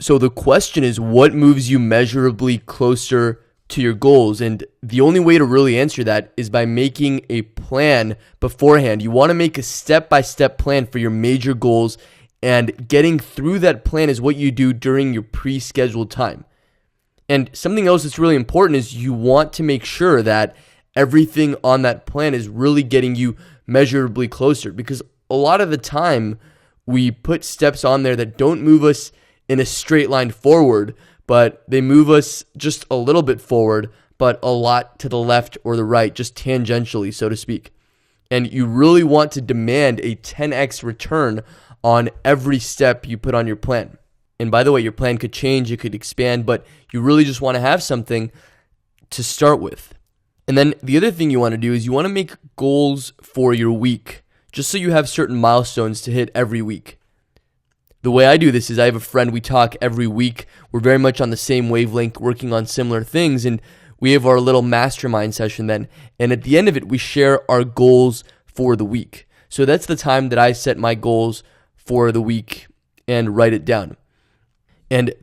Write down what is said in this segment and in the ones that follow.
So the question is, what moves you measurably closer to your goals? And the only way to really answer that is by making a plan beforehand. You want to make a step-by-step plan for your major goals, and getting through that plan is what you do during your pre-scheduled time. And something else that's really important is you want to make sure that everything on that plan is really getting you measurably closer, because a lot of the time we put steps on there that don't move us in a straight line forward, but they move us just a little bit forward, but a lot to the left or the right, just tangentially, so to speak. And you really want to demand a 10x return on every step you put on your plan. And by the way, your plan could change, it could expand, but you really just want to have something to start with. And then the other thing you want to do is you want to make goals for your week, just so you have certain milestones to hit every week. The way I do this is I have a friend, we talk every week. We're very much on the same wavelength, working on similar things, and we have our little mastermind session then. And at the end of it, we share our goals for the week. So that's the time that I set my goals for the week and write it down. And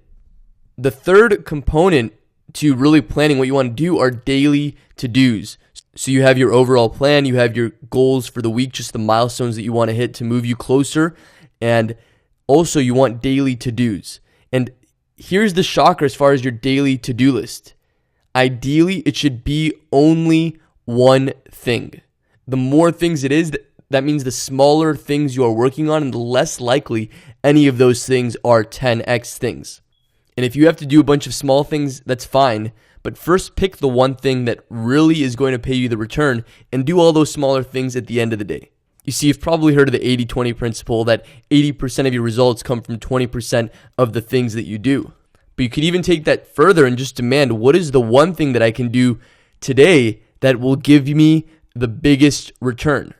the third component to really planning what you want to do are daily to-dos. So you have your overall plan, you have your goals for the week, just the milestones that you want to hit to move you closer, and also you want daily to-dos. And here's the shocker as far as your daily to-do list. Ideally, it should be only one thing. The more things it is, that means the smaller things you are working on, and the less likely any of those things are 10x things. And if you have to do a bunch of small things, that's fine. But first pick the one thing that really is going to pay you the return, and do all those smaller things at the end of the day. You see, you've probably heard of the 80-20 principle, that 80% of your results come from 20% of the things that you do. But you could even take that further and just demand, what is the one thing that I can do today that will give me the biggest return?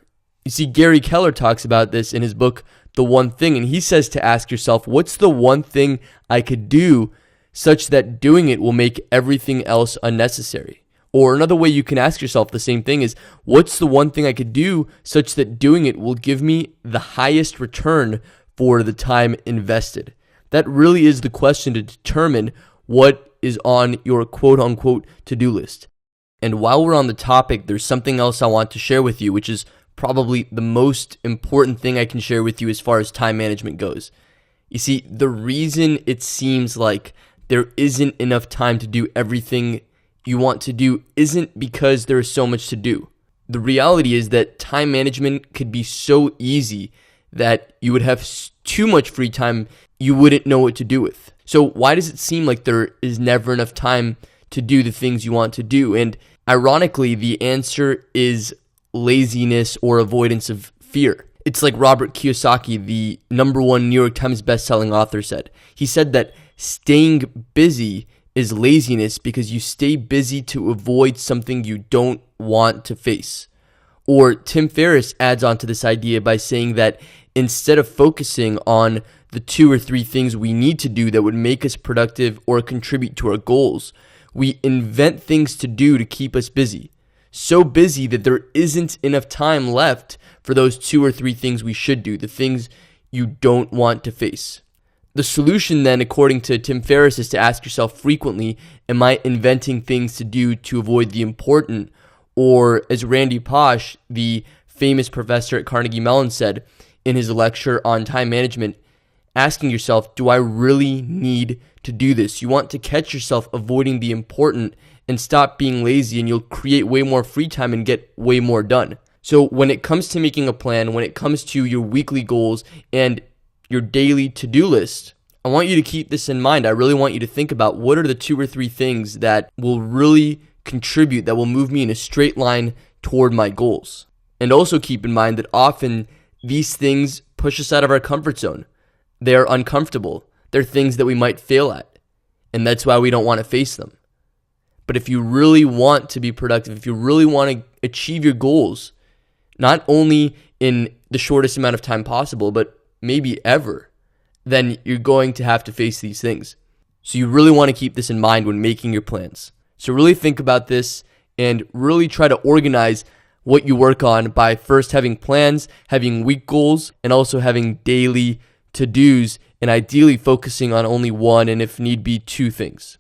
You see, Gary Keller talks about this in his book, The One Thing, and he says to ask yourself, what's the one thing I could do such that doing it will make everything else unnecessary? Or another way you can ask yourself the same thing is, what's the one thing I could do such that doing it will give me the highest return for the time invested? That really is the question to determine what is on your quote-unquote to-do list. And while we're on the topic, there's something else I want to share with you, which is probably the most important thing I can share with you as far as time management goes. You see, the reason it seems like there isn't enough time to do everything you want to do isn't because there is so much to do. The reality is that time management could be so easy that you would have too much free time you wouldn't know what to do with. So why does it seem like there is never enough time to do the things you want to do? And ironically, the answer is laziness or avoidance of fear. It's like Robert Kiyosaki, the #1 New York Times bestselling author, said. He said that staying busy is laziness because you stay busy to avoid something you don't want to face. Or Tim Ferriss adds on to this idea by saying that instead of focusing on the 2 or 3 things we need to do that would make us productive or contribute to our goals, we invent things to do to keep us busy. So busy that there isn't enough time left for those 2 or 3 things we should do, the things you don't want to face. The solution then, according to Tim Ferriss, is to ask yourself frequently, am I inventing things to do to avoid the important? Or as Randy Pausch, the famous professor at Carnegie Mellon, said in his lecture on time management, asking yourself, do I really need to do this? You want to catch yourself avoiding the important and stop being lazy, and you'll create way more free time and get way more done. So when it comes to making a plan, when it comes to your weekly goals and your daily to-do list, I want you to keep this in mind. I really want you to think about what are the 2 or 3 things that will really contribute, that will move me in a straight line toward my goals. And also keep in mind that often these things push us out of our comfort zone. They're uncomfortable. They're things that we might fail at. And that's why we don't want to face them. But if you really want to be productive, if you really want to achieve your goals, not only in the shortest amount of time possible, but maybe ever, then you're going to have to face these things. So you really want to keep this in mind when making your plans. So really think about this and really try to organize what you work on by first having plans, having week goals, and also having daily to-dos, and ideally focusing on only one and if need be two things.